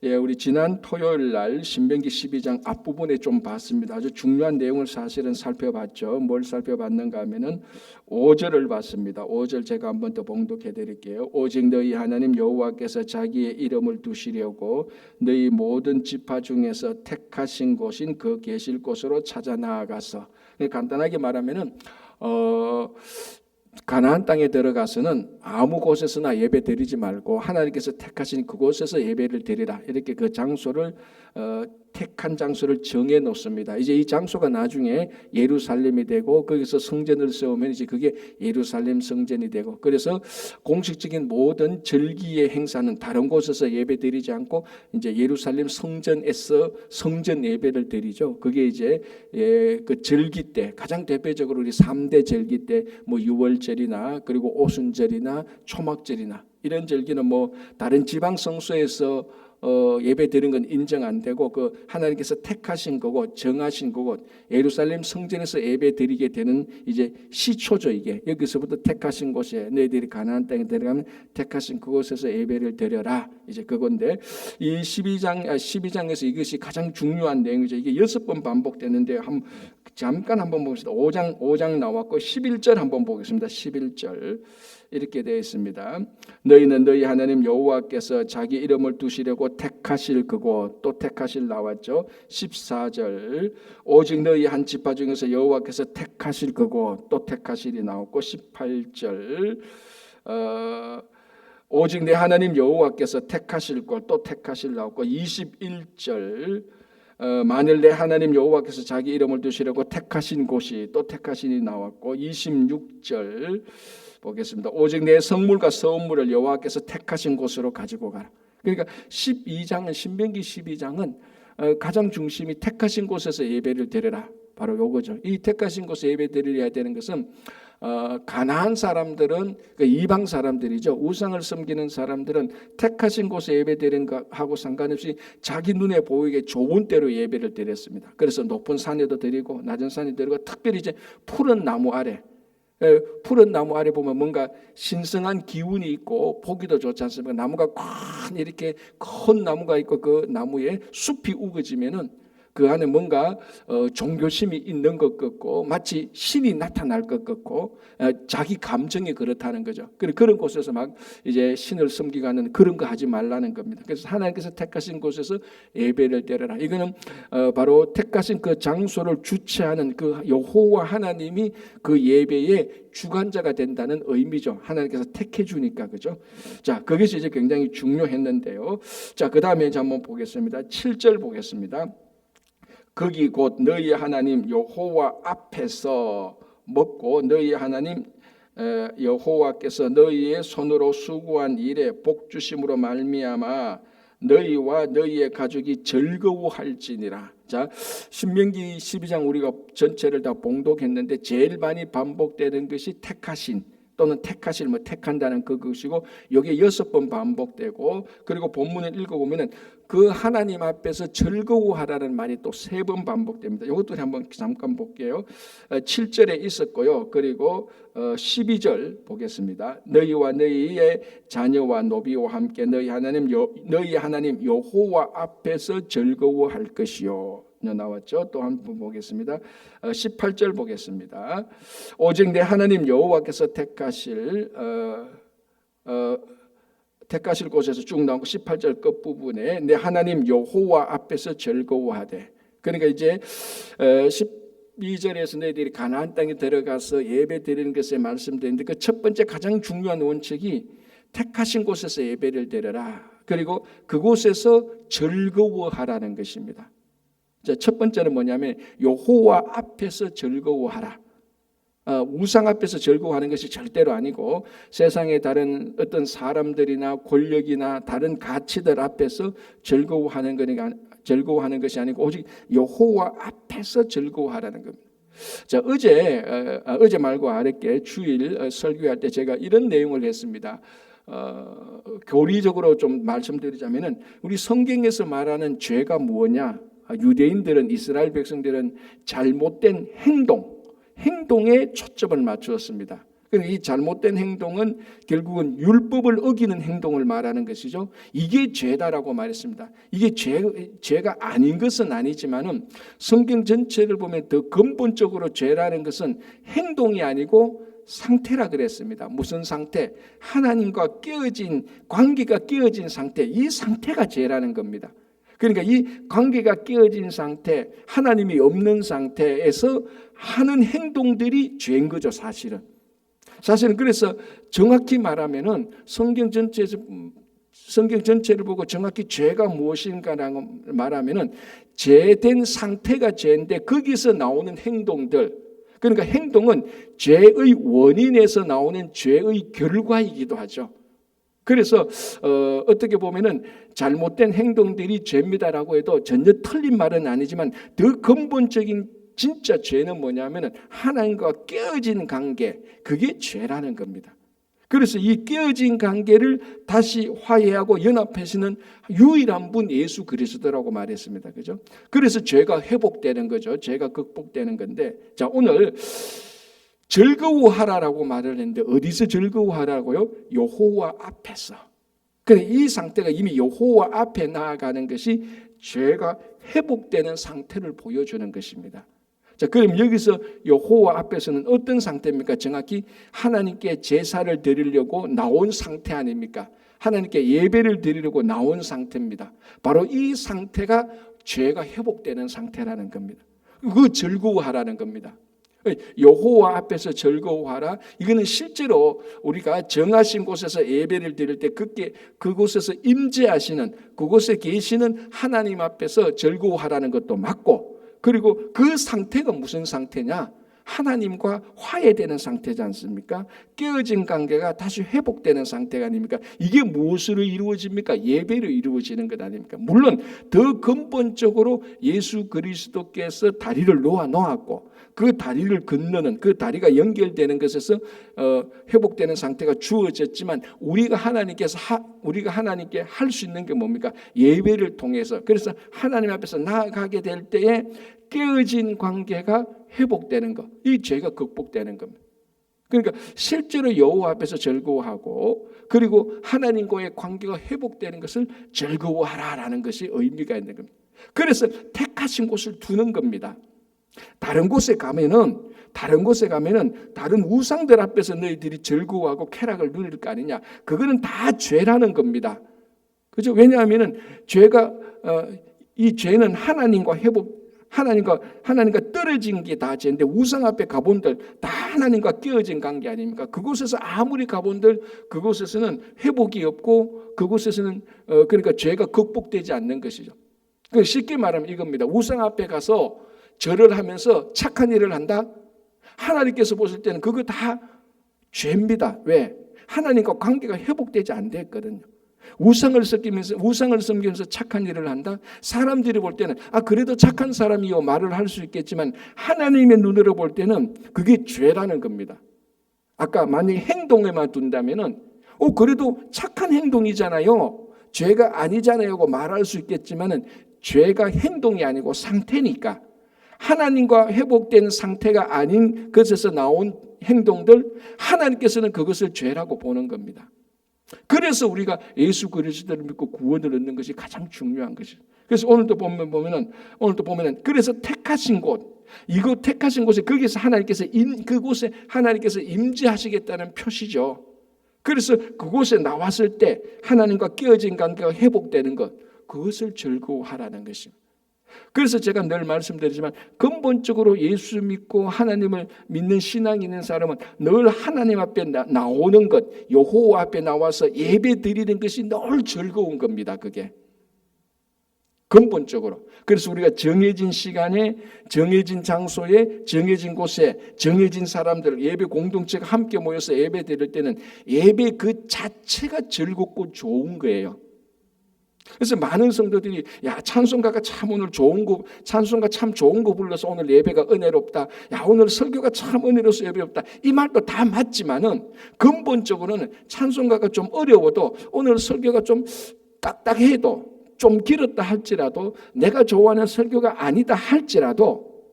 예, 우리 지난 토요일 날 신명기 12장 앞부분에 좀 봤습니다. 아주 중요한 내용을 사실은 살펴봤죠. 뭘 살펴봤는가 하면은 5절을 봤습니다. 5절 제가 한번 더 봉독해 드릴게요. 오직 너희 하나님 여호와께서 자기의 이름을 두시려고 너희 모든 지파 중에서 택하신 곳인 그 계실 곳으로 찾아 나아가서, 간단하게 말하면은 가나안 땅에 들어가서는 아무 곳에서나 예배 드리지 말고 하나님께서 택하신 그곳에서 예배를 드리라, 이렇게 그 장소를 택한 장소를 정해 놓습니다. 이제 이 장소가 나중에 예루살렘이 되고 거기서 성전을 세우면 이제 그게 예루살렘 성전이 되고, 그래서 공식적인 모든 절기의 행사는 다른 곳에서 예배 드리지 않고 이제 예루살렘 성전에서 성전 예배를 드리죠. 그게 이제 그 절기 때 가장 대표적으로 우리 3대 절기 때 뭐 유월절이나 그리고 오순절이나 초막절이나 이런 절기는 뭐 다른 지방 성소에서 예배 드리는 건 인정 안 되고 그 하나님께서 택하신 거고 정하신 거고 예루살렘 성전에서 예배 드리게 되는 이제 시초죠. 이게 여기서부터 택하신 곳에 너희들이 가나안 땅에 들어가면 택하신 그곳에서 예배를 드려라, 이제 그건데, 이 12장에서 이것이 가장 중요한 내용이죠. 이게 6번 반복되는데 잠깐 한번 보겠습니다. 5장 나왔고 11절 한번 보겠습니다. 11절 이렇게 되어 있습니다. 너희는 너희 하나님 여호와께서 자기 이름을 두시려고 택하실 그곳, 또 택하실 나왔죠. 14절 오직 너희 한 지파 중에서 여호와께서 택하실 그곳, 또 택하실이 나왔고 18절 오직 내 하나님 여호와께서 택하실 곳, 또 택하실 나왔고 21절 만일 내 하나님 여호와께서 자기 이름을 두시려고 택하신 곳이, 또 택하신이 나왔고 26절 보겠습니다. 오직 내 성물과 서원물을 여호와께서 택하신 곳으로 가지고 가라. 그러니까 12장은 신명기 12장은 가장 중심이 택하신 곳에서 예배를 드려라, 바로 요거죠. 이 택하신 곳에 예배 드려야 되는 것은 가나안 사람들은 그 이방 사람들이죠. 우상을 섬기는 사람들은 택하신 곳에 예배 드리는 것하고 상관없이 자기 눈에 보이게 좋은 때로 예배를 드렸습니다. 그래서 높은 산에도 드리고 낮은 산에 드리고, 특별히 이제 푸른 나무 아래 보면 뭔가 신성한 기운이 있고 보기도 좋지 않습니까? 나무가 이렇게 큰 나무가 있고 그 나무에 숲이 우거지면은 그 안에 뭔가 종교심이 있는 것 같고 마치 신이 나타날 것 같고 자기 감정이 그렇다는 거죠. 그런 곳에서 막 이제 신을 섬기가는 그런 거 하지 말라는 겁니다. 그래서 하나님께서 택하신 곳에서 예배를 드려라. 이거는 바로 택하신 그 장소를 주체하는 그 여호와 하나님이 그 예배의 주관자가 된다는 의미죠. 하나님께서 택해 주니까, 그죠? 자, 그것이 이제 굉장히 중요했는데요. 자, 그 다음에 한번 보겠습니다. 7절 보겠습니다. 거기 곧 너희 하나님 여호와 앞에서 먹고 너희 하나님 여호와께서 너희의 손으로 수고한 일에 복 주심으로 말미암아 너희와 너희의 가족이 즐거워할지니라. 자, 신명기 12장 우리가 전체를 다 봉독했는데 제일 많이 반복되는 것이 택하신 또는 택하실, 택한다는 그것이고, 여기에 6번 반복되고, 그리고 본문을 읽어보면은 그 하나님 앞에서 즐거워하라는 말이 또 3번 반복됩니다. 이것도 한번 잠깐 볼게요. 7절에 있었고요. 그리고 12절 보겠습니다. 너희와 너희의 자녀와 노비와 함께 너희 하나님 여호와 앞에서 즐거워할 것이요. 나왔죠. 또 한 번 보겠습니다. 18절 보겠습니다. 오직 내 하나님 여호와께서 택하실 곳에서 쭉 나오고 18절 끝부분에 내 하나님 여호와 앞에서 즐거워하되, 그러니까 이제 12절에서 너희들이 가나안 땅에 들어가서 예배 드리는 것에 말씀드렸는데 그 첫 번째 가장 중요한 원칙이 택하신 곳에서 예배를 드려라, 그리고 그곳에서 즐거워하라는 것입니다. 자, 첫 번째는 뭐냐면 여호와 앞에서 즐거워하라. 우상 앞에서 즐거워하는 것이 절대로 아니고 세상의 다른 어떤 사람들이나 권력이나 다른 가치들 앞에서 즐거워하는 것이 아니고 오직 여호와 앞에서 즐거워하라는 겁니다. 자, 어제 말고 아랫게 주일 설교할 때 제가 이런 내용을 했습니다. 교리적으로 좀 말씀드리자면은 우리 성경에서 말하는 죄가 무엇냐? 유대인들은, 이스라엘 백성들은 잘못된 행동에 초점을 맞추었습니다. 그러니까 이 잘못된 행동은 결국은 율법을 어기는 행동을 말하는 것이죠. 이게 죄다라고 말했습니다. 이게 죄가 아닌 것은 아니지만은 성경 전체를 보면 더 근본적으로 죄라는 것은 행동이 아니고 상태라 그랬습니다. 무슨 상태? 하나님과 관계가 깨어진 상태. 이 상태가 죄라는 겁니다. 그러니까 이 관계가 깨어진 상태, 하나님이 없는 상태에서 하는 행동들이 죄인 거죠, 사실은. 그래서 정확히 말하면은 성경 전체를 보고 정확히 죄가 무엇인가라고 말하면은 죄된 상태가 죄인데 거기서 나오는 행동들, 그러니까 행동은 죄의 원인에서 나오는 죄의 결과이기도 하죠. 그래서 어떻게 보면은 잘못된 행동들이 죄입니다라고 해도 전혀 틀린 말은 아니지만 더 근본적인 진짜 죄는 뭐냐면은 하나님과 깨어진 관계, 그게 죄라는 겁니다. 그래서 이 깨어진 관계를 다시 화해하고 연합하시는 유일한 분 예수 그리스도라고 말했습니다. 그죠? 그래서 죄가 회복되는 거죠. 죄가 극복되는 건데, 자, 오늘 즐거워하라라고 말을 했는데 어디서 즐거워하라고요? 여호와 앞에서. 그래, 이 상태가 이미 여호와 앞에 나아가는 것이 죄가 회복되는 상태를 보여주는 것입니다. 자, 그럼 여기서 여호와 앞에서는 어떤 상태입니까? 정확히 하나님께 제사를 드리려고 나온 상태 아닙니까? 하나님께 예배를 드리려고 나온 상태입니다. 바로 이 상태가 죄가 회복되는 상태라는 겁니다. 그 즐거워하라는 겁니다. 여호와 앞에서 즐거워하라. 이거는 실제로 우리가 정하신 곳에서 예배를 드릴 때 그곳에서 임재하시는, 그곳에 계시는 하나님 앞에서 즐거워하라는 것도 맞고, 그리고 그 상태가 무슨 상태냐? 하나님과 화해되는 상태지 않습니까? 깨어진 관계가 다시 회복되는 상태가 아닙니까? 이게 무엇으로 이루어집니까? 예배로 이루어지는 것 아닙니까? 물론 더 근본적으로 예수 그리스도께서 다리를 놓았고 그 다리를 건너는, 그 다리가 연결되는 것에서 회복되는 상태가 주어졌지만 우리가 하나님께 할 수 있는 게 뭡니까? 예배를 통해서. 그래서 하나님 앞에서 나아가게 될 때에 깨어진 관계가 회복되는 것, 이 죄가 극복되는 겁니다. 그러니까 실제로 여호와 앞에서 즐거워하고, 그리고 하나님과의 관계가 회복되는 것을 즐거워하라라는 것이 의미가 있는 겁니다. 그래서 택하신 곳을 두는 겁니다. 다른 곳에 가면은 다른 우상들 앞에서 너희들이 즐거워하고 쾌락을 누릴 거 아니냐? 그거는 다 죄라는 겁니다. 그죠? 왜냐하면은 이 죄는 하나님과 떨어진 게 다 죄인데, 우상 앞에 가본들 다 하나님과 깨어진 관계 아닙니까? 그곳에서 아무리 가본들 그곳에서는 회복이 없고, 그곳에서는 그러니까 죄가 극복되지 않는 것이죠. 쉽게 말하면 이겁니다. 우상 앞에 가서 절을 하면서 착한 일을 한다? 하나님께서 보실 때는 그거 다 죄입니다. 왜? 하나님과 관계가 회복되지 않았거든요. 우상을 섬기면서 착한 일을 한다? 사람들이 볼 때는 그래도 착한 사람이요 말을 할 수 있겠지만 하나님의 눈으로 볼 때는 그게 죄라는 겁니다. 아까 만약에 행동에만 둔다면은 그래도 착한 행동이잖아요, 죄가 아니잖아요 하고 말할 수 있겠지만은 죄가 행동이 아니고 상태니까, 하나님과 회복된 상태가 아닌 것에서 나온 행동들, 하나님께서는 그것을 죄라고 보는 겁니다. 그래서 우리가 예수 그리스도를 믿고 구원을 얻는 것이 가장 중요한 것이죠. 그래서 오늘도 보면은 그래서 택하신 곳, 이곳 택하신 곳에 거기서 그곳에 하나님께서 임재하시겠다는 표시죠. 그래서 그곳에 나왔을 때 하나님과 깨어진 관계가 회복되는 것, 그것을 즐거워하라는 것입니다. 그래서 제가 늘 말씀드리지만 근본적으로 예수 믿고 하나님을 믿는 신앙이 있는 사람은 늘 하나님 앞에 나오는 것, 여호와 앞에 나와서 예배 드리는 것이 늘 즐거운 겁니다. 그게 근본적으로. 그래서 우리가 정해진 시간에, 정해진 장소에, 정해진 곳에, 정해진 사람들, 예배 공동체가 함께 모여서 예배 드릴 때는 예배 그 자체가 즐겁고 좋은 거예요. 그래서 많은 성도들이 찬송가가 참 오늘 찬송가 참 좋은 거 불러서 오늘 예배가 은혜롭다, 오늘 설교가 참 은혜로워서 예배롭다, 이 말도 다 맞지만은 근본적으로는 찬송가가 좀 어려워도, 오늘 설교가 좀 딱딱해도, 좀 길었다 할지라도, 내가 좋아하는 설교가 아니다 할지라도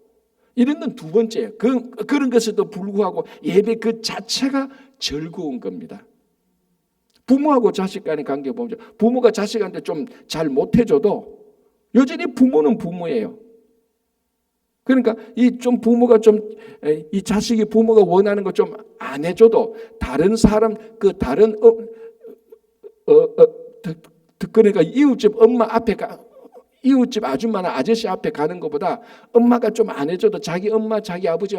이런 건 두 번째예요. 그런 것에도 불구하고 예배 그 자체가 즐거운 겁니다. 부모하고 자식 간의 관계 보면 부모가 자식한테 좀 잘 못해줘도 여전히 부모는 부모예요. 그러니까 이 좀 부모가 좀 이 자식이 부모가 원하는 거 좀 안 해줘도 다른 사람 그 다른 그러니까 이웃집 엄마 앞에 이웃집 아줌마나 아저씨 앞에 가는 것보다 엄마가 좀 안 해줘도 자기 엄마 자기 아버지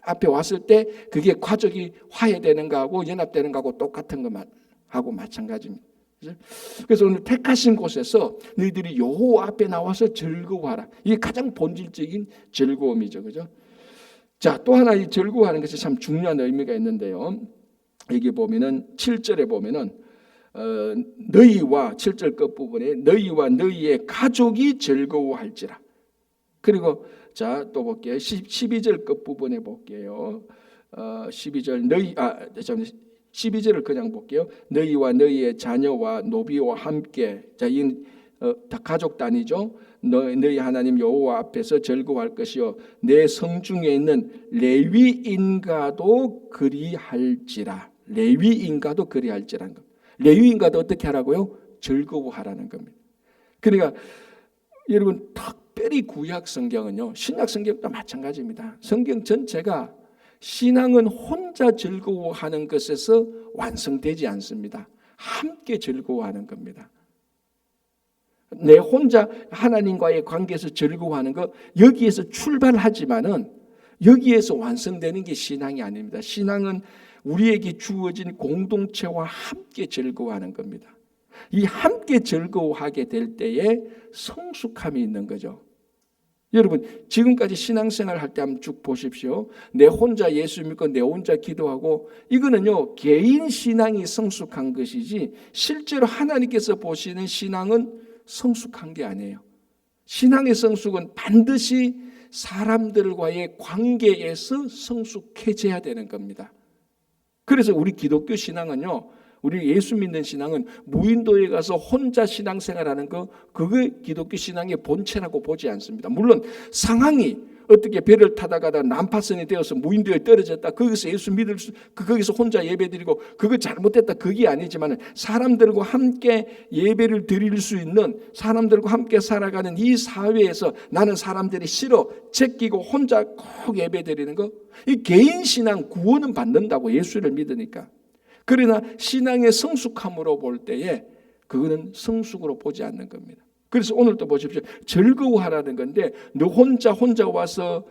앞에 왔을 때 그게 가족이 화해되는 거하고 연합되는 거하고 똑같은 것하고 마찬가지입니다. 그래서 오늘 택하신 곳에서 너희들이 여호와 앞에 나와서 즐거워하라. 이게 가장 본질적인 즐거움이죠, 그죠? 자, 또 하나 이 즐거워하는 것이 참 중요한 의미가 있는데요. 여기 보면은 7절에 보면은 너희와 7절 끝부분에 너희와 너희의 가족이 즐거워할지라. 그리고 자, 또 볼게요. 12절 끝부분에 볼게요. 12절 12절을 그냥 볼게요. 너희와 너희의 자녀와 노비와 함께. 자, 이건 다 가족 단위죠. 너희 하나님 여호와 앞에서 즐거워할 것이요 내 성중에 있는 레위인가도 그리할지라. 레위인가도 그리할지라는 겁니다. 레위인가도 어떻게 하라고요? 즐거워하라는 겁니다. 그러니까 여러분 특별히 구약 성경은요, 신약 성경도 마찬가지입니다. 성경 전체가 신앙은 혼자 즐거워하는 것에서 완성되지 않습니다. 함께 즐거워하는 겁니다. 내 혼자 하나님과의 관계에서 즐거워하는 것 여기에서 출발하지만은 여기에서 완성되는 게 신앙이 아닙니다. 신앙은 우리에게 주어진 공동체와 함께 즐거워하는 겁니다. 이 함께 즐거워하게 될 때에 성숙함이 있는 거죠. 여러분 지금까지 신앙생활 할 때 한번 쭉 보십시오. 내 혼자 예수 믿고 내 혼자 기도하고 이거는요 개인 신앙이 성숙한 것이지 실제로 하나님께서 보시는 신앙은 성숙한 게 아니에요. 신앙의 성숙은 반드시 사람들과의 관계에서 성숙해져야 되는 겁니다. 그래서 우리 기독교 신앙은요, 우리 예수 믿는 신앙은 무인도에 가서 혼자 신앙생활하는 거 그게 기독교 신앙의 본체라고 보지 않습니다. 물론 상황이 어떻게 배를 타다가 난파선이 되어서 무인도에 떨어졌다. 거기서 예수 믿을 거기서 혼자 예배드리고 그거 잘못됐다. 그게 아니지만 사람들과 함께 예배를 드릴 수 있는 사람들과 함께 살아가는 이 사회에서 나는 사람들이 싫어 제끼고 혼자 꼭 예배드리는 거 이 개인 신앙 구원은 받는다고 예수를 믿으니까. 그러나 신앙의 성숙함으로 볼 때에 그거는 성숙으로 보지 않는 겁니다. 그래서 오늘도 보십시오. 즐거워하라는 건데 너 혼자 와서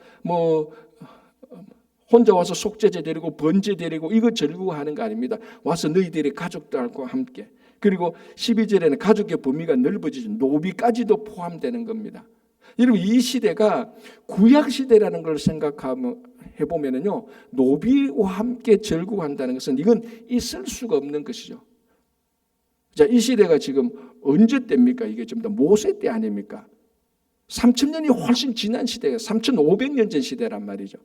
혼자 와서 속죄제 드리고 번제 드리고 이거 즐거워하는 거 아닙니다. 와서 너희들의 가족들과 함께. 그리고 12절에는 가족의 범위가 넓어지죠. 노비까지도 포함되는 겁니다. 여러분 이 시대가 구약 시대라는 걸 해보면은요 노비와 함께 즐거워한다는 것은 이건 있을 수가 없는 것이죠. 자, 이 시대가 지금 언제 때입니까? 이게 좀 더 모세 때 아닙니까? 3,000년이 훨씬 지난 시대가 3,500년 전 시대란 말이죠.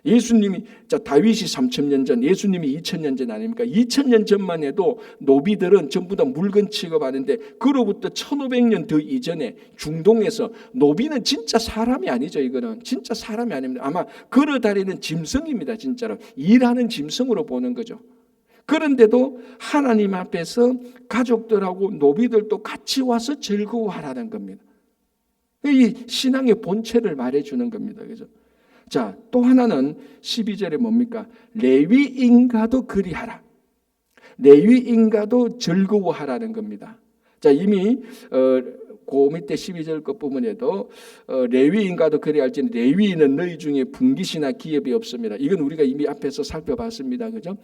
예수님이 다윗이 3,000년 전, 예수님이 2,000년 전 아닙니까? 2,000년 전만 해도 노비들은 전부 다 물건 취급하는데 그로부터 1,500년 더 이전에 중동에서 노비는 진짜 사람이 아니죠. 이거는 진짜 사람이 아닙니다. 아마 걸어다니는 짐승입니다. 진짜로 일하는 짐승으로 보는 거죠. 그런데도 하나님 앞에서 가족들하고 노비들도 같이 와서 즐거워하라는 겁니다. 이 신앙의 본체를 말해주는 겁니다. 그죠? 자, 또 하나는 12절에 뭡니까? 레위인가도 그리하라. 레위인가도 즐거워하라는 겁니다. 자, 이미 그 밑에 12절 끝부분에도 레위인가도 그리할지니 레위인은 너희 중에 분깃이나 기업이 없습니다. 이건 우리가 이미 앞에서 살펴봤습니다. 그죠?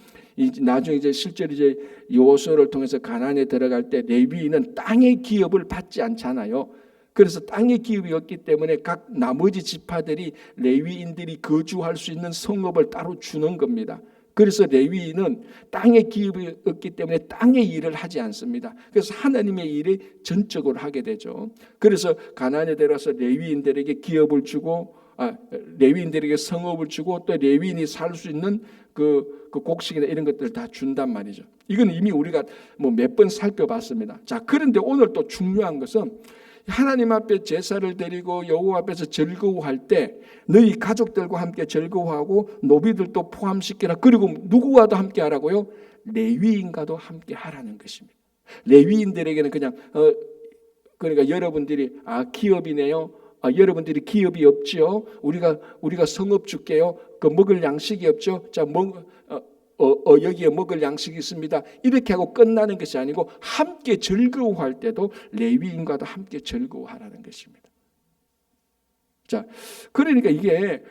나중에 이제 실제로 이제 여호수아를 통해서 가나안에 들어갈 때 레위인은 땅의 기업을 받지 않잖아요. 그래서 땅의 기업이 없기 때문에 각 나머지 지파들이 레위인들이 거주할 수 있는 성읍을 따로 주는 겁니다. 그래서 레위인은 땅의 기업이 없기 때문에 땅의 일을 하지 않습니다. 그래서 하나님의 일을 전적으로 하게 되죠. 그래서 가나안에 들어서 레위인들에게 기업을 주고 레위인들에게 성읍을 주고 또 레위인이 살 수 있는 그 곡식이나 이런 것들을 다 준단 말이죠. 이건 이미 우리가 몇 번 살펴봤습니다. 자, 그런데 오늘 또 중요한 것은 하나님 앞에 제사를 드리고 여호와 앞에서 즐거워할 때 너희 가족들과 함께 즐거워하고 노비들도 포함시키라. 그리고 누구와도 함께 하라고요? 레위인과도 함께 하라는 것입니다. 레위인들에게는 그냥 그러니까 여러분들이 기업이네요. 여러분들이 기업이 없지요. 우리가 성읍 줄게요. 그 먹을 양식이 없죠. 자, 여기에 먹을 양식이 있습니다. 이렇게 하고 끝나는 것이 아니고 함께 즐거워할 때도 레위인과도 함께 즐거워하라는 것입니다. 자, 그러니까 이게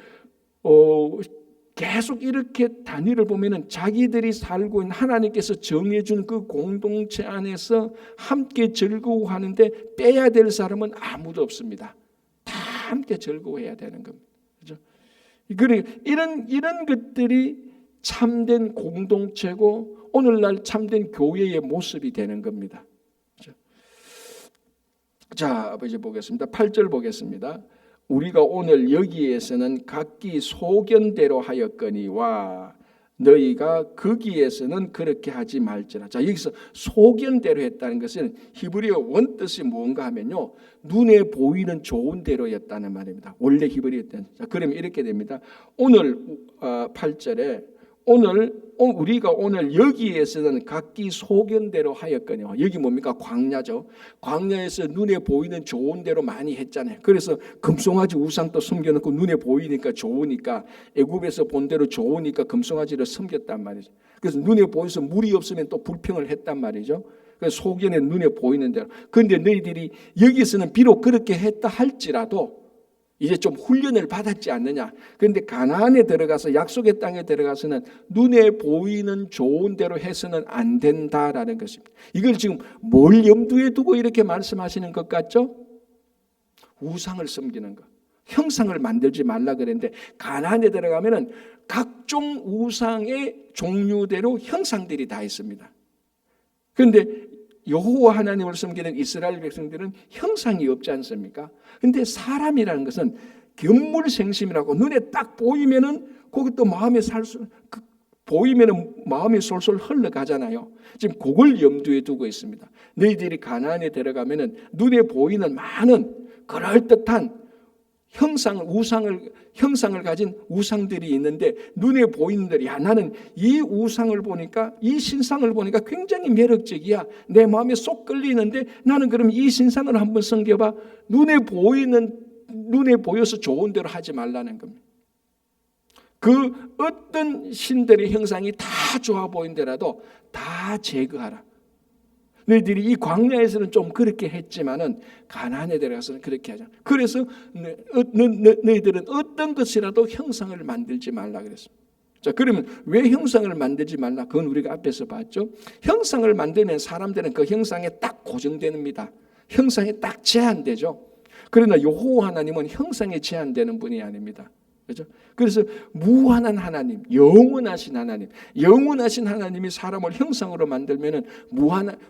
계속 이렇게 단위를 보면은 자기들이 살고 있는 하나님께서 정해준 그 공동체 안에서 함께 즐거워하는데 빼야 될 사람은 아무도 없습니다. 다 함께 즐거워해야 되는 겁니다. 그렇죠? 그러니까 이런 것들이 참된 공동체고 오늘날 참된 교회의 모습이 되는 겁니다. 그렇죠? 자, 이제 보겠습니다. 8절 보겠습니다. 우리가 오늘 여기에서는 각기 소견대로 하였거니와 너희가 거기에서는 그렇게 하지 말지라. 자, 여기서 소견대로 했다는 것은 히브리어 원뜻이 뭔가 하면요, 눈에 보이는 좋은 대로였다는 말입니다. 원래 히브리어 때는. 자, 그러면 이렇게 됩니다. 오늘 8절에 우리가 오늘 여기에서는 각기 소견대로 하였거니와. 여기 뭡니까? 광야죠. 광야에서 눈에 보이는 좋은 대로 많이 했잖아요. 그래서 금송아지 우상도 숨겨놓고 눈에 보이니까 좋으니까, 애굽에서 본 대로 좋으니까 금송아지를 섬겼단 말이죠. 그래서 눈에 보여서 물이 없으면 또 불평을 했단 말이죠. 그래서 소견에 눈에 보이는 대로. 그런데 너희들이 여기서는 비록 그렇게 했다 할지라도 이제 좀 훈련을 받았지 않느냐. 그런데 가나안에 들어가서 약속의 땅에 들어가서는 눈에 보이는 좋은 대로 해서는 안 된다라는 것입니다. 이걸 지금 뭘 염두에 두고 이렇게 말씀하시는 것 같죠? 우상을 섬기는 것, 형상을 만들지 말라 그랬는데 가나안에 들어가면은 각종 우상의 종류대로 형상들이 다 있습니다. 그런데 여호와 하나님을 섬기는 이스라엘 백성들은 형상이 없지 않습니까? 그런데 사람이라는 것은 견물생심이라고 눈에 딱 보이면은 그것도 마음에 보이면은 마음이 솔솔 흘러가잖아요. 지금 그걸 염두에 두고 있습니다. 너희들이 가나안에 들어가면은 눈에 보이는 많은 그럴듯한 형상을 가진 우상들이 있는데 눈에 보이는 들이 나는 이 우상을 보니까, 이 신상을 보니까 굉장히 매력적이야. 내 마음에 쏙 끌리는데 나는 그럼 이 신상을 한번 섬겨봐. 눈에 보여서 좋은 대로 하지 말라는 겁니다. 그 어떤 신들의 형상이 다 좋아 보인더라도 다 제거하라. 너희들이 이 광야에서는 좀 그렇게 했지만은 가나안에 들어가서는 그렇게 하자. 그래서 너희들은 어떤 것이라도 형상을 만들지 말라 그랬습니다. 자, 그러면 왜 형상을 만들지 말라? 그건 우리가 앞에서 봤죠. 형상을 만들면 사람들은 그 형상에 딱 고정됩니다. 형상에 딱 제한되죠. 그러나 여호와 하나님은 형상에 제한되는 분이 아닙니다. 그렇죠? 그래서 무한한 하나님, 영원하신 하나님이 사람을 형상으로 만들면은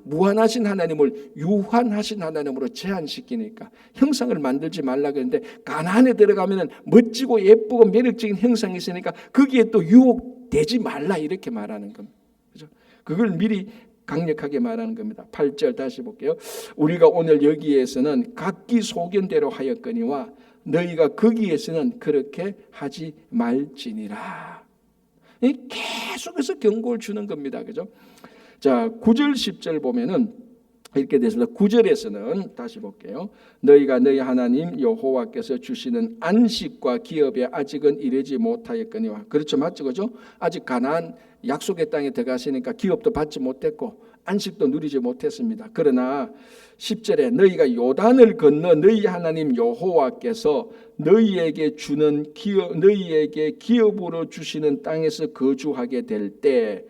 무한하신 하나님을 유한하신 하나님으로 제한시키니까 형상을 만들지 말라 그랬는데 가나안에 들어가면은 멋지고 예쁘고 매력적인 형상이 있으니까 거기에 또 유혹되지 말라 이렇게 말하는 겁니다. 그렇죠? 그걸 미리 강력하게 말하는 겁니다. 8절 다시 볼게요. 우리가 오늘 여기에서는 각기 소견대로 하였거니와 너희가 거기에서는 그렇게 하지 말지니라. 계속해서 경고를 주는 겁니다. 그죠? 자, 9절 10절 보면은 이렇게 됐습니다. 9절에서는 다시 볼게요. 너희가 너희 하나님 여호와께서 주시는 안식과 기업에 아직은 이르지 못하였거니와. 그렇죠, 맞죠, 그죠? 아직 가나안 약속의 땅에 들어가시니까 기업도 받지 못했고 안식도 누리지 못했습니다. 그러나 10절에 너희가 요단을 건너 너희 하나님 여호와께서 너희에게 기업으로 주시는 땅에서 거주하게 될 때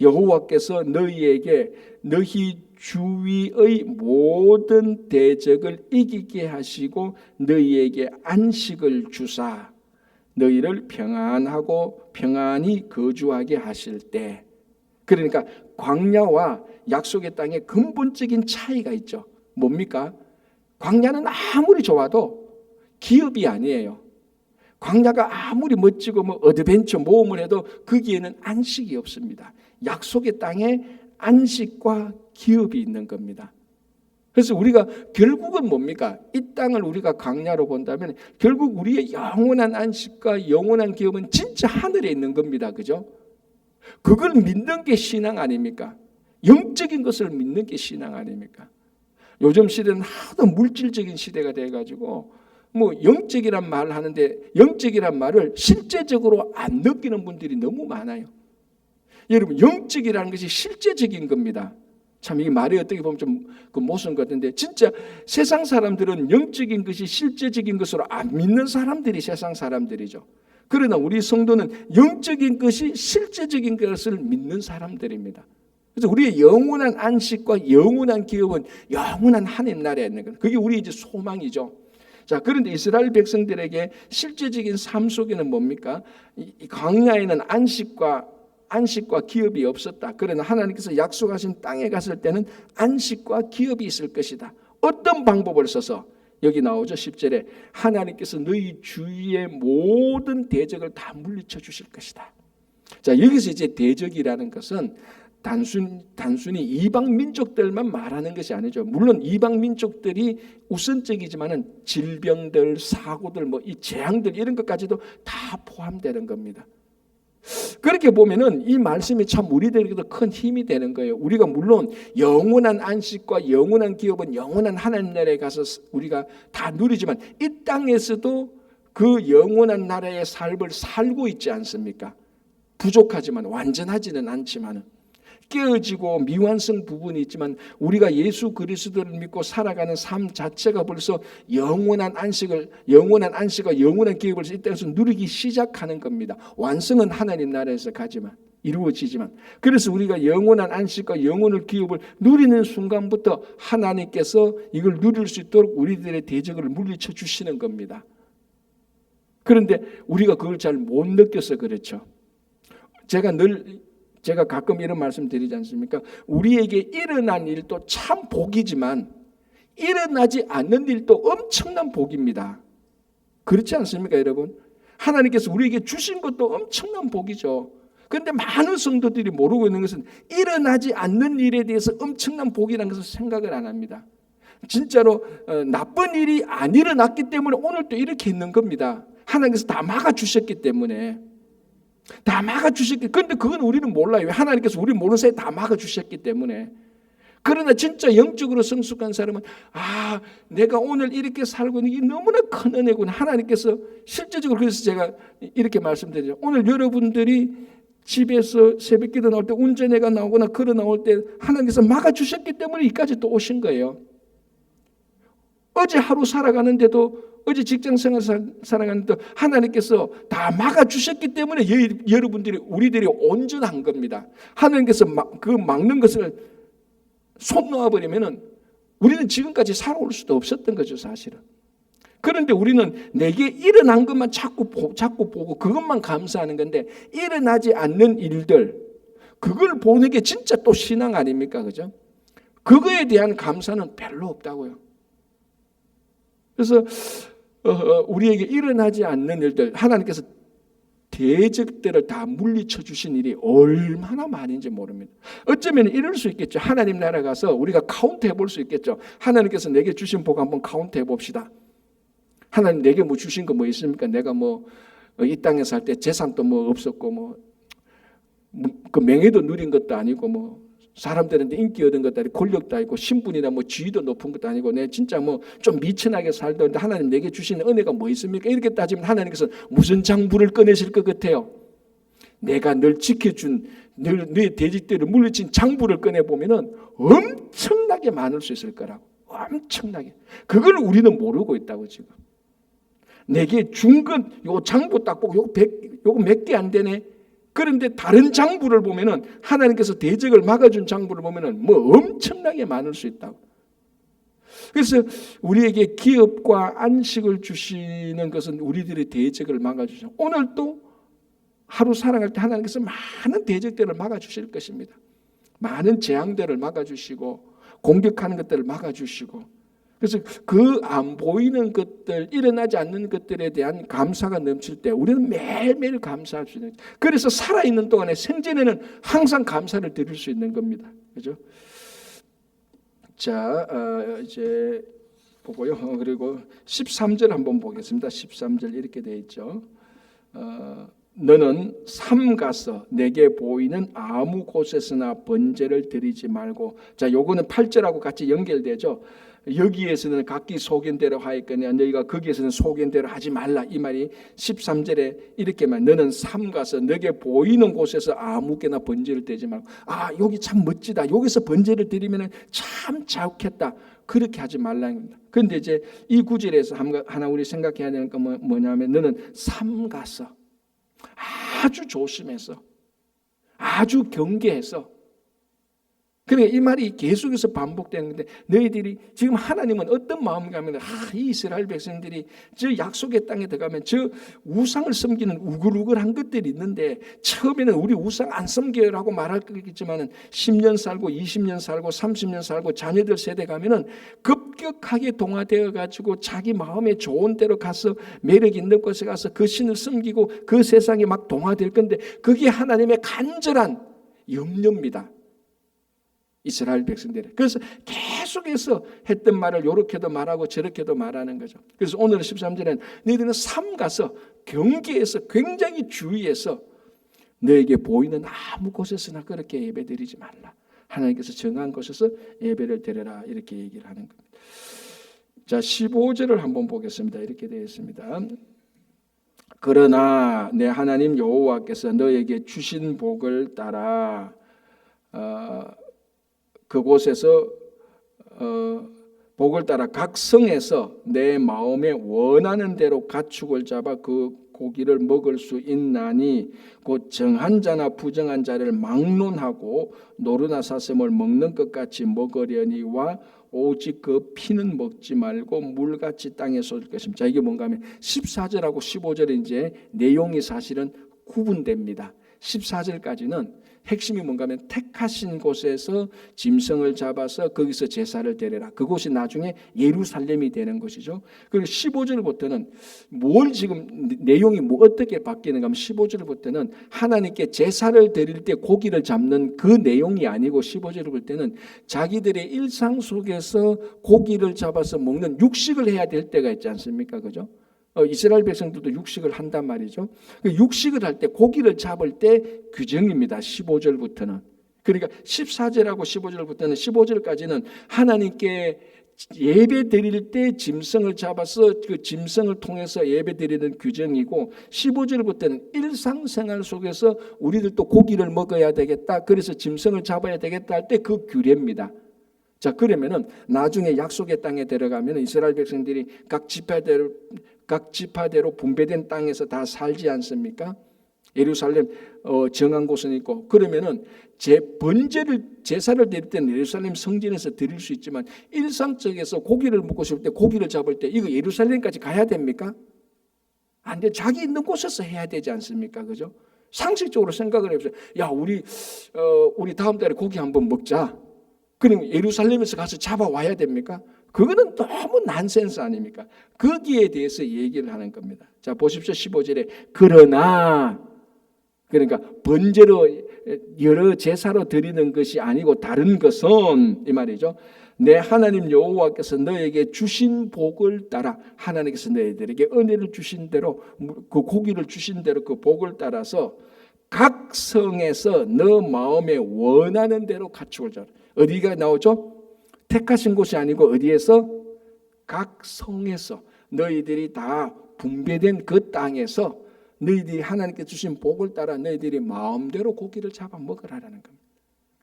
여호와께서 너희에게 너희 주위의 모든 대적을 이기게 하시고 너희에게 안식을 주사 너희를 평안하고 평안히 거주하게 하실 때. 그러니까 광야와 약속의 땅에 근본적인 차이가 있죠. 뭡니까? 광야는 아무리 좋아도 기업이 아니에요. 광야가 아무리 멋지고 어드벤처 모험을 해도 거기에는 안식이 없습니다. 약속의 땅에 안식과 기업이 있는 겁니다. 그래서 우리가 결국은 뭡니까? 이 땅을 우리가 강야로 본다면 결국 우리의 영원한 안식과 영원한 기업은 진짜 하늘에 있는 겁니다. 그죠? 그걸 믿는 게 신앙 아닙니까? 영적인 것을 믿는 게 신앙 아닙니까? 요즘 시대는 하도 물질적인 시대가 돼가지고 뭐 영적이란 말을 하는데 영적이란 말을 실제적으로 안 느끼는 분들이 너무 많아요. 여러분, 영적이라는 것이 실제적인 겁니다. 참 이게 말이 어떻게 보면 좀 그 모순 같은데 진짜 세상 사람들은 영적인 것이 실제적인 것으로 안 믿는 사람들이 세상 사람들이죠. 그러나 우리 성도는 영적인 것이 실제적인 것을 믿는 사람들입니다. 그래서 우리의 영원한 안식과 영원한 기업은 영원한 하나님 나라에 있는 거예요. 그게 우리 이제 소망이죠. 자, 그런데 이스라엘 백성들에게 실제적인 삶 속에는 뭡니까? 이 광야에는 안식과 기업이 없었다. 그러나 하나님께서 약속하신 땅에 갔을 때는 안식과 기업이 있을 것이다. 어떤 방법을 써서 여기 나오죠. 10절에 하나님께서 너희 주위의 모든 대적을 다 물리쳐 주실 것이다. 자, 여기서 이제 대적이라는 것은 단순히 이방 민족들만 말하는 것이 아니죠. 물론 이방 민족들이 우선적이지만은 질병들, 사고들, 뭐 이 재앙들 이런 것까지도 다 포함되는 겁니다. 그렇게 보면은 이 말씀이 참 우리들에게도 큰 힘이 되는 거예요. 우리가 물론 영원한 안식과 영원한 기업은 영원한 하나님 나라에 가서 우리가 다 누리지만 이 땅에서도 그 영원한 나라의 삶을 살고 있지 않습니까? 부족하지만 완전하지는 않지만은 깨어지고 미완성 부분이 있지만 우리가 예수 그리스도를 믿고 살아가는 삶 자체가 벌써 영원한 안식과 영원한 기업을 이 땅에서 누리기 시작하는 겁니다. 완성은 하나님 나라에서 가지만 이루어지지만 그래서 우리가 영원한 안식과 영원한 기업을 누리는 순간부터 하나님께서 이걸 누릴 수 있도록 우리들의 대적을 물리쳐 주시는 겁니다. 그런데 우리가 그걸 잘 못 느껴서 그렇죠. 제가 가끔 이런 말씀 드리지 않습니까? 우리에게 일어난 일도 참 복이지만 일어나지 않는 일도 엄청난 복입니다. 그렇지 않습니까, 여러분? 하나님께서 우리에게 주신 것도 엄청난 복이죠. 그런데 많은 성도들이 모르고 있는 것은 일어나지 않는 일에 대해서 엄청난 복이라는 것을 생각을 안 합니다. 진짜로 나쁜 일이 안 일어났기 때문에 오늘도 이렇게 있는 겁니다. 하나님께서 다 막아주셨기 때문에. 다 막아주셨기. 그런데 그건 우리는 몰라요. 하나님께서 우리 모르는 사이에 다 막아주셨기 때문에. 그러나 진짜 영적으로 성숙한 사람은 내가 오늘 이렇게 살고 있는 게 너무나 큰 은혜구나. 하나님께서 실제적으로 그래서 제가 이렇게 말씀드리죠. 오늘 여러분들이 집에서 새벽기도 나올 때 운전해가 나오거나 걸어 나올 때 하나님께서 막아주셨기 때문에 여기까지 또 오신 거예요. 어제 하루 살아가는데도 어제 직장 생활 살아가는데 하나님께서 다 막아주셨기 때문에 우리들이 온전한 겁니다. 하나님께서 그 막는 것을 손 놓아버리면은 우리는 지금까지 살아올 수도 없었던 거죠, 사실은. 그런데 우리는 내게 일어난 것만 자꾸 보고 그것만 감사하는 건데 일어나지 않는 일들 그걸 보는 게 진짜 또 신앙 아닙니까, 그죠? 그거에 대한 감사는 별로 없다고요. 그래서 우리에게 일어나지 않는 일들 하나님께서 대적들을 다 물리쳐 주신 일이 얼마나 많은지 모릅니다. 어쩌면 이럴 수 있겠죠. 하나님 나라 가서 우리가 카운트해 볼 수 있겠죠. 하나님께서 내게 주신 복 한번 카운트해 봅시다. 하나님 내게 뭐 주신 거 뭐 있습니까? 내가 뭐 이 땅에 살 때 재산도 뭐 없었고 그 명예도 누린 것도 아니고 뭐 사람들한테 인기 얻은 것도 아니고 권력도 아니고 신분이나 뭐 지위도 높은 것도 아니고 내 진짜 뭐 좀 미천하게 살던데 하나님 내게 주신 은혜가 뭐 있습니까? 이렇게 따지면 하나님께서 무슨 장부를 꺼내실 것 같아요? 내가 늘 지켜준 너의 대적들을 물리친 장부를 꺼내보면은 엄청나게 많을 수 있을 거라고. 엄청나게. 그걸 우리는 모르고 있다고 지금. 내게 준 것 요 장부 딱 보고 요거 몇 개 안 되네. 그런데 다른 장부를 보면은 하나님께서 대적을 막아준 장부를 보면은 뭐 엄청나게 많을 수 있다고. 그래서 우리에게 기업과 안식을 주시는 것은 우리들의 대적을 막아주죠. 오늘도 하루 살아갈 때 하나님께서 많은 대적들을 막아주실 것입니다. 많은 재앙들을 막아주시고 공격하는 것들을 막아주시고 그래서 그 안 보이는 것들, 일어나지 않는 것들에 대한 감사가 넘칠 때 우리는 매일매일 감사할 수 있는. 그래서 살아있는 동안에 생전에는 항상 감사를 드릴 수 있는 겁니다. 그죠? 자, 이제 보고요. 그리고 13절 한번 보겠습니다. 13절 이렇게 되어 있죠. 너는 삼가서 내게 보이는 아무 곳에서나 번제를 드리지 말고. 자, 요거는 8절하고 같이 연결되죠. 여기에서는 각기 소견대로 하였거니와 너희가 거기에서는 소견대로 하지 말라. 이 말이 13절에 이렇게만, 너는 삼가서 내게 보이는 곳에서 아무개나 번제를 드리지 말고. 아, 여기 참 멋지다. 여기서 번제를 드리면 참 좋겠다. 그렇게 하지 말라는 겁니다. 그런데 이제 이 구절에서 하나 우리 생각해야 되는 건 뭐냐면, 너는 삼가서 아주 조심해서, 아주 경계해서. 그러니까 이 말이 계속해서 반복되는 건데, 너희들이 지금 하나님은 어떤 마음인가 하면, 이 이스라엘 백성들이 저 약속의 땅에 들어가면 저 우상을 섬기는 우글우글한 것들이 있는데, 처음에는 우리 우상 안 섬겨라고 말할 거겠지만 10년 살고 20년 살고 30년 살고 자녀들 세대 가면은 급격하게 동화되어 가지고 자기 마음에 좋은 대로 가서 매력 있는 곳에 가서 그 신을 섬기고 그 세상에 막 동화될 건데, 그게 하나님의 간절한 염려입니다. 이스라엘 백성들이. 그래서 계속해서 했던 말을 이렇게도 말하고 저렇게도 말하는 거죠. 그래서 오늘 13절에는 너희들은 삼가서 경계해서 굉장히 주의해서 너에게 보이는 아무 곳에서나 그렇게 예배드리지 말라. 하나님께서 정한 곳에서 예배를 드려라. 이렇게 얘기를 하는 겁니다. 자, 15절을 한번 보겠습니다. 이렇게 되어 있습니다. 그러나 내 하나님 여호와께서 너에게 주신 복을 따라 그곳에서 복을 따라 각 성에서 내 마음에 원하는 대로 가축을 잡아 그 고기를 먹을 수 있나니 곧 정한 자나 부정한 자를 막론하고 노루나 사슴을 먹는 것 같이 먹으려니와 오직 그 피는 먹지 말고 물같이 땅에 쏟을 것입니다. 자, 이게 뭔가 하면 14절하고 15절에 이제 내용이 사실은 구분됩니다. 14절까지는 핵심이 뭔가 하면 택하신 곳에서 짐승을 잡아서 거기서 제사를 드려라. 그곳이 나중에 예루살렘이 되는 것이죠. 그리고 15절부터는 뭘 지금 내용이 어떻게 바뀌는가 하면 15절부터는 하나님께 제사를 드릴 때 고기를 잡는 그 내용이 아니고 15절을 볼 때는 자기들의 일상 속에서 고기를 잡아서 먹는 육식을 해야 될 때가 있지 않습니까? 그죠? 이스라엘 백성들도 육식을 한단 말이죠. 육식을 할 때 고기를 잡을 때 규정입니다. 15절부터는. 그러니까 14절하고 15절부터는 15절까지는 하나님께 예배 드릴 때 짐승을 잡아서 그 짐승을 통해서 예배 드리는 규정이고, 15절부터는 일상생활 속에서 우리들도 고기를 먹어야 되겠다, 그래서 짐승을 잡아야 되겠다 할 때 그 규례입니다. 자, 그러면은 나중에 약속의 땅에 들어가면 이스라엘 백성들이 각 지파대로 분배된 땅에서 다 살지 않습니까? 예루살렘 정한 곳은 있고, 그러면은 제사를 드릴 때는 예루살렘 성전에서 드릴 수 있지만 일상적에서 고기를 먹고 싶을 때 고기를 잡을 때 이거 예루살렘까지 가야 됩니까? 안 돼. 자기 있는 곳에서 해야 되지 않습니까? 그죠? 상식적으로 생각을 해보세요. 야, 우리 다음 달에 고기 한번 먹자. 그럼 예루살렘에서 가서 잡아와야 됩니까? 그거는 너무 난센스 아닙니까? 거기에 대해서 얘기를 하는 겁니다. 자, 보십시오. 15절에 그러나, 그러니까 번제로 여러 제사로 드리는 것이 아니고 다른 것은, 이 말이죠. 내 하나님 여호와께서 너에게 주신 복을 따라, 하나님께서 너희들에게 은혜를 주신 대로, 그 고기를 주신 대로 그 복을 따라서 각 성에서 너 마음에 원하는 대로 가축을 잡아. 어디가 나오죠? 택하신 곳이 아니고 어디에서? 각 성에서, 너희들이 다 분배된 그 땅에서 너희들이 하나님께 주신 복을 따라 너희들이 마음대로 고기를 잡아 먹으라는 겁니다.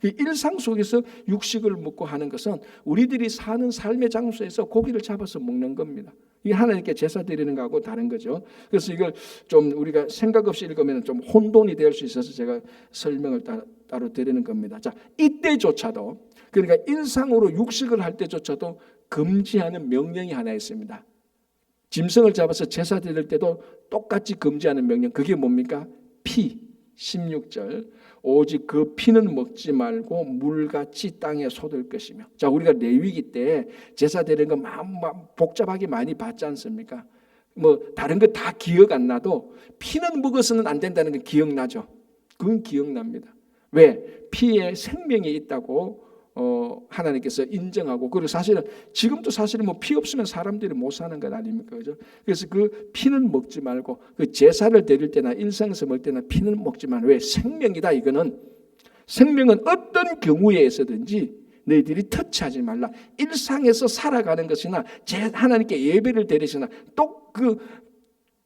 일상 속에서 육식을 먹고 하는 것은 우리들이 사는 삶의 장소에서 고기를 잡아서 먹는 겁니다. 이 하나님께 제사 드리는 거하고 다른 거죠. 그래서 이걸 좀 우리가 생각 없이 읽으면 좀 혼돈이 될 수 있어서 제가 설명을 따로 드리는 겁니다. 자, 이때조차도, 그러니까 일상으로 육식을 할 때조차도 금지하는 명령이 하나 있습니다. 짐승을 잡아서 제사 드릴 때도 똑같이 금지하는 명령. 그게 뭡니까? 피. 16절. 오직 그 피는 먹지 말고 물같이 땅에 쏟을 것이며. 자, 우리가 레위기 때 제사 드리는 거 복잡하게 많이 봤지 않습니까? 뭐 다른 거 다 기억 안 나도 피는 먹어서는 안 된다는 건 기억나죠. 그건 기억납니다. 왜? 피에 생명이 있다고 하나님께서 인정하고, 그리고 사실은 지금도 사실은 뭐 피 없으면 사람들이 못 사는 것 아닙니까, 그죠? 그래서 그 피는 먹지 말고, 그 제사를 드릴 때나 일상에서 먹을 때나 피는 먹지 말고. 왜? 생명이다. 이거는 생명은 어떤 경우에서든지 너희들이 터치하지 말라. 일상에서 살아가는 것이나 하나님께 예배를 드리시나 또 그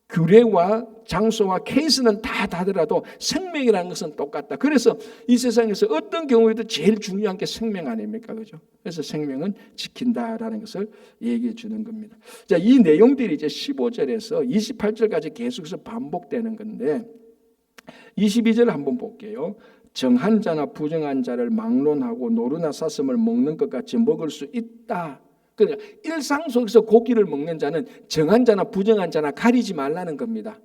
규례와 장소와 케이스는 다 다르더라도 생명이라는 것은 똑같다. 그래서 이 세상에서 어떤 경우에도 제일 중요한 게 생명 아닙니까, 그죠? 그래서 생명은 지킨다라는 것을 얘기해 주는 겁니다. 자, 이 내용들이 이제 15절에서 28절까지 계속해서 반복되는 건데, 22절 한번 볼게요. 정한 자나 부정한 자를 막론하고 노루나 사슴을 먹는 것 같이 먹을 수 있다. 그러니까 일상 속에서 고기를 먹는 자는 정한 자나 부정한 자나 가리지 말라는 겁니다.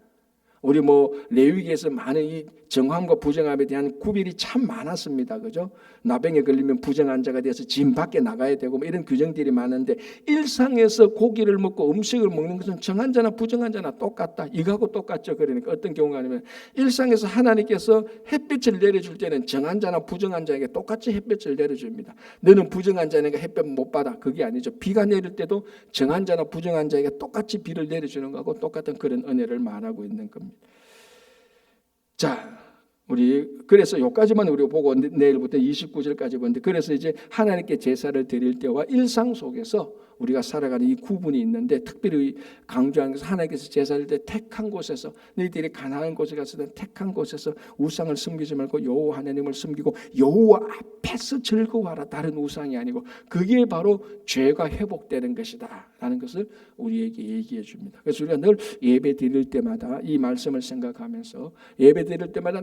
우리 뭐 레위기에서 많은 이 정함과 부정함에 대한 구별이 참 많았습니다, 그죠? 나병에 걸리면 부정한 자가 돼서 집 밖에 나가야 되고 뭐 이런 규정들이 많은데, 일상에서 고기를 먹고 음식을 먹는 것은 정한 자나 부정한 자나 똑같다. 이거하고 똑같죠. 그러니까 어떤 경우가 아니면 일상에서 하나님께서 햇빛을 내려줄 때는 정한 자나 부정한 자에게 똑같이 햇빛을 내려줍니다. 너는 부정한 자니까 햇빛 못 받아. 그게 아니죠. 비가 내릴 때도 정한 자나 부정한 자에게 똑같이 비를 내려주는 거하고 똑같은 그런 은혜를 말하고 있는 겁니다. 자, 우리 그래서 여기까지만 우리 보고 내일부터 29절까지 보는데, 그래서 이제 하나님께 제사를 드릴 때와 일상 속에서 우리가 살아가는 이 구분이 있는데, 특별히 강조하는 것은 하나님께서 제사를 때 택한 곳에서, 너희들이 가나안 곳에 가서는 택한 곳에서 우상을 섬기지 말고 여호와 하나님을 섬기고 여호와 앞에서 즐거워하라. 다른 우상이 아니고 그게 바로 죄가 회복되는 것이다 라는 것을 우리에게 얘기해 줍니다. 그래서 우리가 늘 예배 드릴 때마다 이 말씀을 생각하면서 예배 드릴 때마다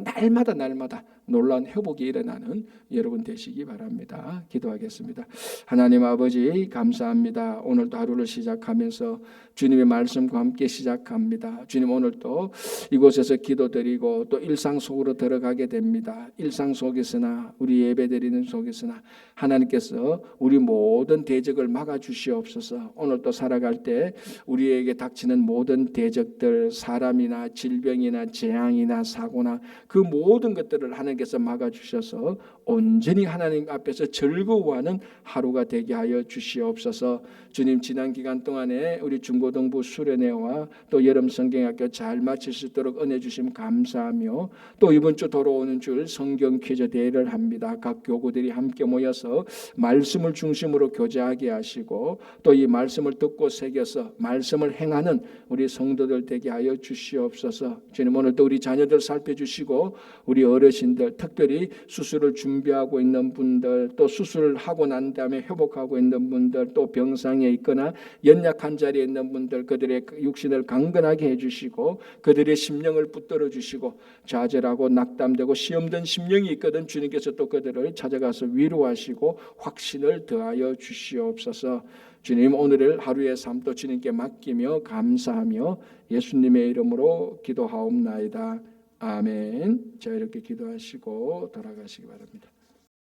날마다 놀라운 회복이 일어나는 여러분 되시기 바랍니다. 기도하겠습니다. 하나님 아버지, 감사합니다. 오늘도 하루를 시작하면서 주님의 말씀과 함께 시작합니다. 주님, 오늘도 이곳에서 기도드리고 또 일상 속으로 들어가게 됩니다. 일상 속에서나 우리 예배드리는 속에서나 하나님께서 우리 모든 대적을 막아주시옵소서. 오늘도 살아갈 때 우리에게 닥치는 모든 대적들, 사람이나 질병이나 재앙이나 사고나 그 모든 것들을 하나님께서 막아주셔서 온전히 하나님 앞에서 즐거워하는 하루가 되게 하여 주시옵소서. 주님, 지난 기간 동안에 우리 중고등부 수련회와 또 여름 성경학교 잘 마칠 수 있도록 은혜 주심 감사하며, 또 이번 주 돌아오는 주 성경 퀴즈 대회를 합니다. 각 교구들이 함께 모여서 말씀을 중심으로 교제하게 하시고 또 이 말씀을 듣고 새겨서 말씀을 행하는 우리 성도들 되게 하여 주시옵소서. 주님, 오늘도 우리 자녀들 살펴주시고 우리 어르신들, 특별히 수술을 준비하고 있는 분들, 또 수술을 하고 난 다음에 회복하고 있는 분들, 또 병상에 있거나 연약한 자리에 있는 분들, 그들의 육신을 강건하게 해주시고 그들의 심령을 붙들어 주시고, 좌절하고 낙담되고 시험된 심령이 있거든 주님께서 또 그들을 찾아가서 위로하시고 확신을 더하여 주시옵소서. 주님, 오늘을 하루의 삶도 주님께 맡기며 감사하며 예수님의 이름으로 기도하옵나이다. 아멘. 자, 이렇게 기도하시고 돌아가시기 바랍니다.